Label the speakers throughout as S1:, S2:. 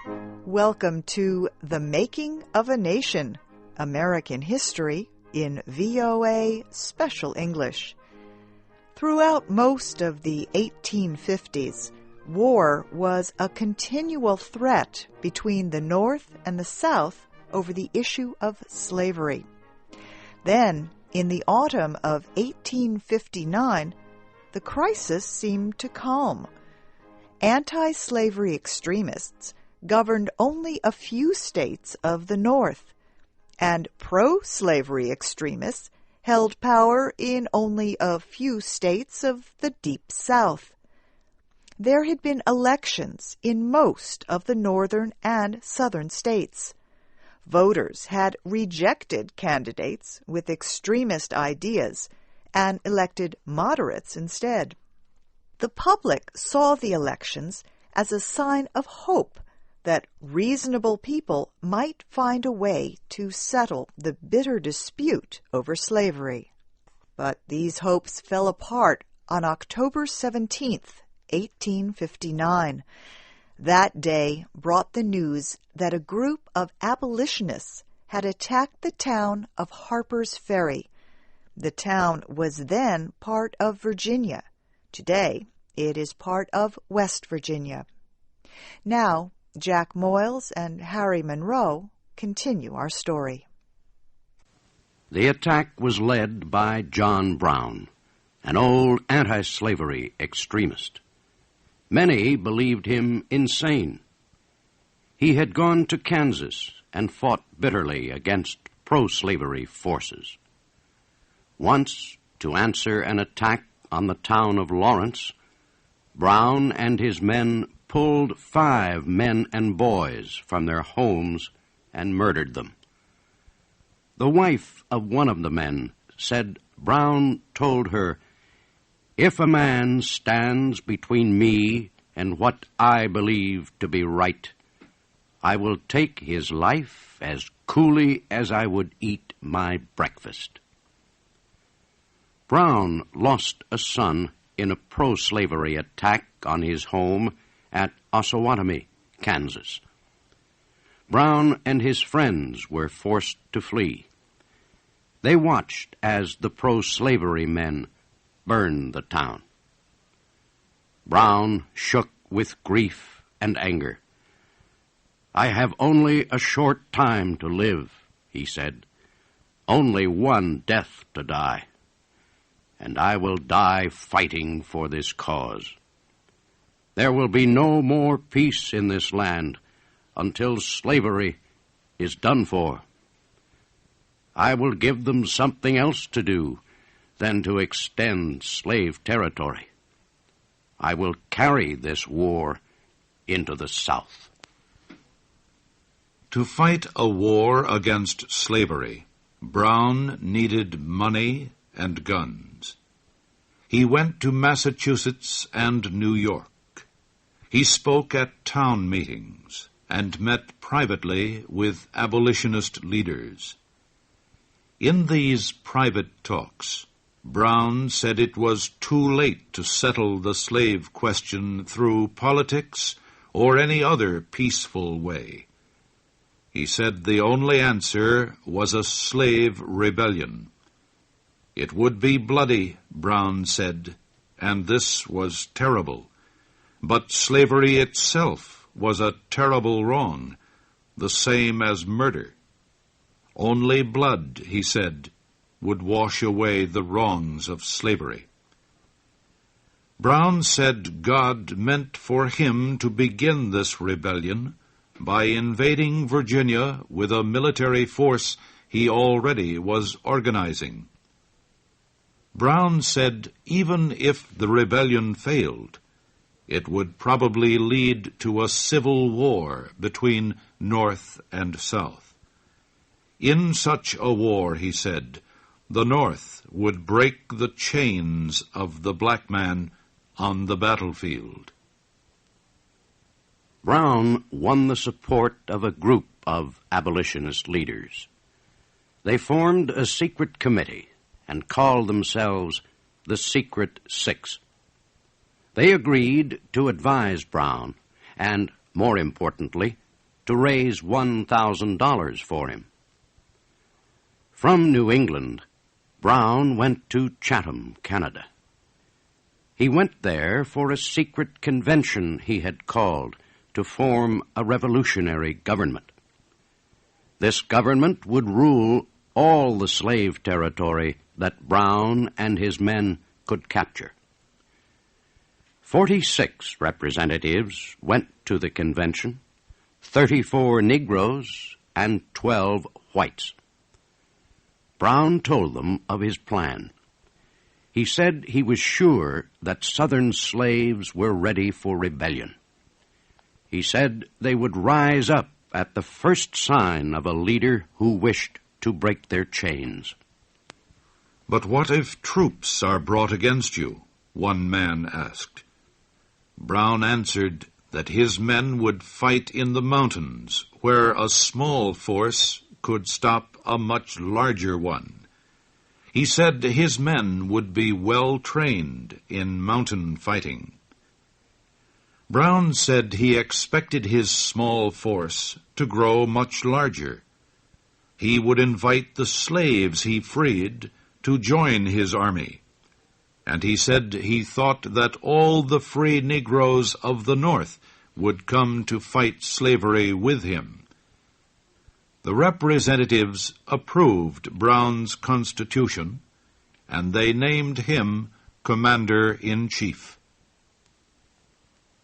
S1: Welcome to The Making of a Nation, American History in VOA Special English. Throughout most of the 1850s, war was a continual threat between the North and the South over the issue of slavery. Then, in the autumn of 1859, the crisis seemed to calm. Anti-slavery extremists governed only a few states of the North, and pro-slavery extremists held power in only a few states of the Deep South. There had been elections in most of the northern and southern states. Voters had rejected candidates with extremist ideas and elected moderates instead. The public saw the elections as a sign of hope that reasonable people might find a way to settle the bitter dispute over slavery. But these hopes fell apart on October 17th, 1859. That day brought the news that a group of abolitionists had attacked the town of Harpers Ferry. The town was then part of Virginia. Today, it is part of West Virginia. Now, Jack Moyles and Harry Monroe continue our story.
S2: The attack was led by John Brown, an old anti-slavery extremist. Many believed him insane. He had gone to Kansas and fought bitterly against pro-slavery forces. Once, to answer an attack on the town of Lawrence, Brown and his men pulled 5 men and boys from their homes and murdered them. The wife of one of the men said Brown told her, "If a man stands between me and what I believe to be right, I will take his life as coolly as I would eat my breakfast." Brown lost a son in a pro-slavery attack on his home at Osawatomie, Kansas. Brown and his friends were forced to flee. They watched as the pro-slavery men burned the town. Brown shook with grief and anger. "I have only a short time to live," he said, "only one death to die, and I will die fighting for this cause. There will be no more peace in this land until slavery is done for. I will give them something else to do than to extend slave territory. I will carry this war into the South."
S3: To fight a war against slavery, Brown needed money and guns. He went to Massachusetts and New York. He spoke at town meetings and met privately with abolitionist leaders. In these private talks, Brown said it was too late to settle the slave question through politics or any other peaceful way. He said the only answer was a slave rebellion. It would be bloody, Brown said, and this was terrible. But slavery itself was a terrible wrong, the same as murder. Only blood, he said, would wash away the wrongs of slavery. Brown said God meant for him to begin this rebellion by invading Virginia with a military force he already was organizing. Brown said even if the rebellion failed, it would probably lead to a civil war between North and South. In such a war, he said, the North would break the chains of the black man on the battlefield.
S2: Brown won the support of a group of abolitionist leaders. They formed a secret committee and called themselves the Secret Six. They agreed to advise Brown and, more importantly, to raise $1,000 for him. From New England, Brown went to Chatham, Canada. He went there for a secret convention he had called to form a revolutionary government. This government would rule all the slave territory that Brown and his men could capture. 46 representatives went to the convention, 34 Negroes and 12 whites. Brown told them of his plan. He said he was sure that Southern slaves were ready for rebellion. He said they would rise up at the first sign of a leader who wished to break their chains.
S3: "But what if troops are brought against you?" one man asked. Brown answered that his men would fight in the mountains, where a small force could stop a much larger one. He said his men would be well trained in mountain fighting. Brown said he expected his small force to grow much larger. He would invite the slaves he freed to join his army, and he said he thought that all the free Negroes of the North would come to fight slavery with him. The representatives approved Brown's constitution, and they named him commander-in-chief.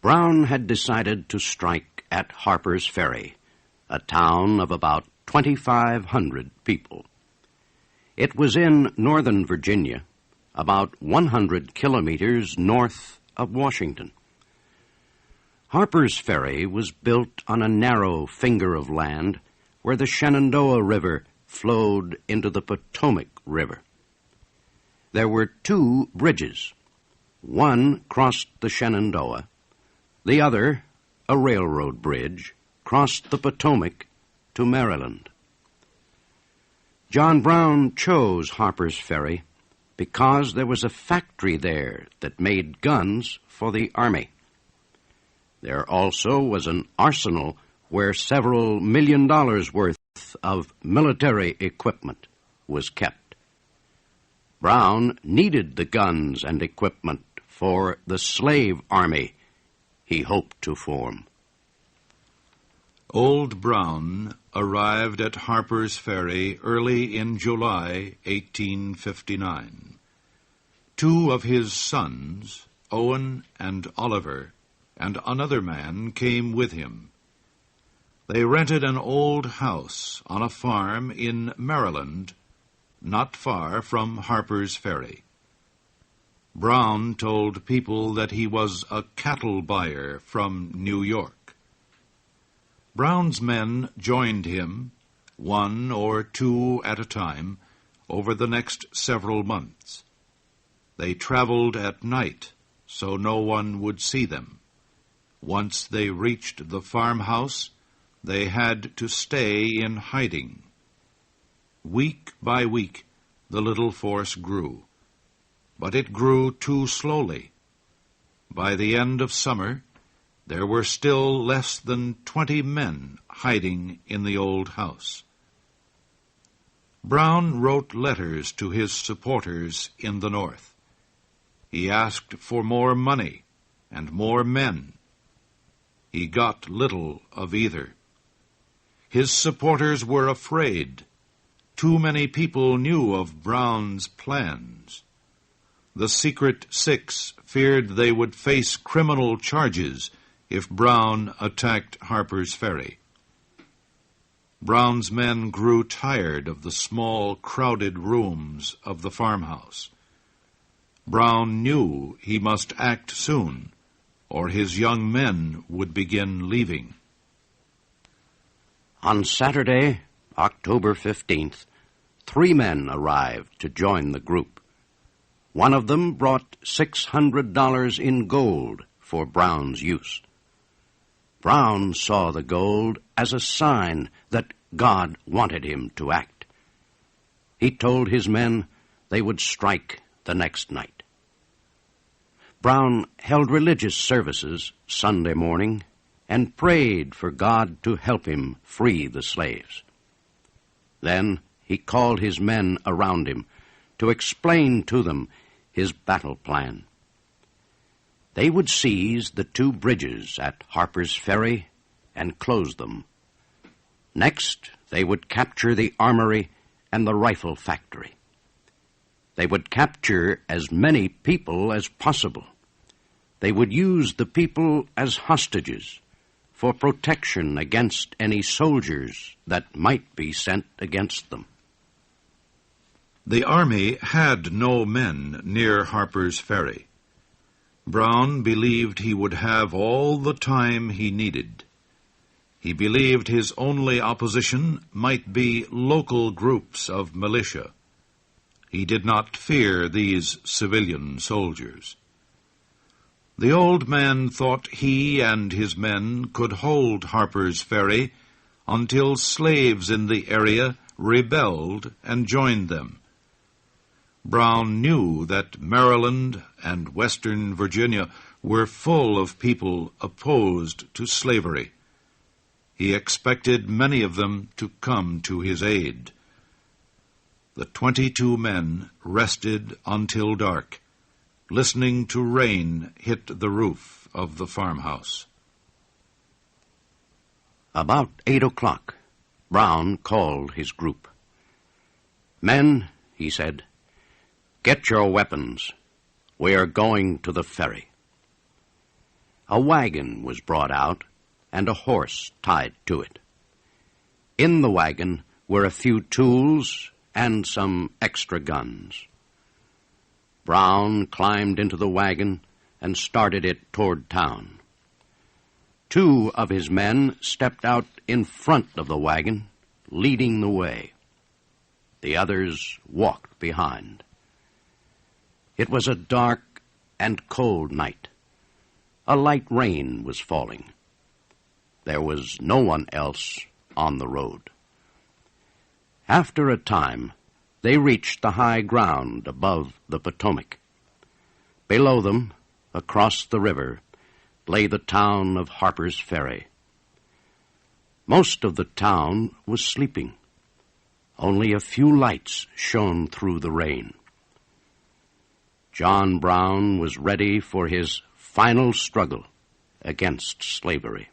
S2: Brown had decided to strike at Harpers Ferry, a town of about 2,500 people. It was in northern Virginia, about 100 kilometers north of Washington. Harpers Ferry was built on a narrow finger of land where the Shenandoah River flowed into the Potomac River. There were 2 bridges. One crossed the Shenandoah. The other, a railroad bridge, crossed the Potomac to Maryland. John Brown chose Harpers Ferry because there was a factory there that made guns for the Army. There also was an arsenal where several $1 million worth of military equipment was kept. Brown needed the guns and equipment for the slave army he hoped to form.
S3: Old Brown arrived at Harper's Ferry early in July 1859. 2 of his sons, Owen and Oliver, and another man came with him. They rented an old house on a farm in Maryland, not far from Harper's Ferry. Brown told people that he was a cattle buyer from New York. Brown's men joined him, 1 or 2 at a time, over the next several months. They traveled at night, so no one would see them. Once they reached the farmhouse, they had to stay in hiding. Week by week, the little force grew, but it grew too slowly. By the end of summer, there were still less than 20 men hiding in the old house. Brown wrote letters to his supporters in the North. He asked for more money and more men. He got little of either. His supporters were afraid. Too many people knew of Brown's plans. The Secret Six feared they would face criminal charges if Brown attacked Harper's Ferry. Brown's men grew tired of the small, crowded rooms of the farmhouse. Brown knew he must act soon, or his young men would begin leaving.
S2: On Saturday, October 15th, 3 men arrived to join the group. One of them brought $600 in gold for Brown's use. Brown saw the gold as a sign that God wanted him to act. He told his men they would strike the next night. Brown held religious services Sunday morning and prayed for God to help him free the slaves. Then he called his men around him to explain to them his battle plan. They would seize the 2 bridges at Harpers Ferry and close them. Next, they would capture the armory and the rifle factory. They would capture as many people as possible. They would use the people as hostages for protection against any soldiers that might be sent against them.
S3: The army had no men near Harper's Ferry. Brown believed he would have all the time he needed. He believed his only opposition might be local groups of militia. He did not fear these civilian soldiers. The old man thought he and his men could hold Harper's Ferry until slaves in the area rebelled and joined them. Brown knew that Maryland and Western Virginia were full of people opposed to slavery. He expected many of them to come to his aid. The 22 men rested until dark, listening to rain hit the roof of the farmhouse.
S2: About 8 o'clock, Brown called his group. "Men," he said, "get your weapons. We are going to the ferry." A wagon was brought out and a horse tied to it. In the wagon were a few tools and some extra guns. Brown climbed into the wagon and started it toward town. 2 of his men stepped out in front of the wagon, leading the way. The others walked behind. It was a dark and cold night. A light rain was falling. There was no one else on the road. After a time, they reached the high ground above the Potomac. Below them, across the river, lay the town of Harper's Ferry. Most of the town was sleeping. Only a few lights shone through the rain. John Brown was ready for his final struggle against slavery.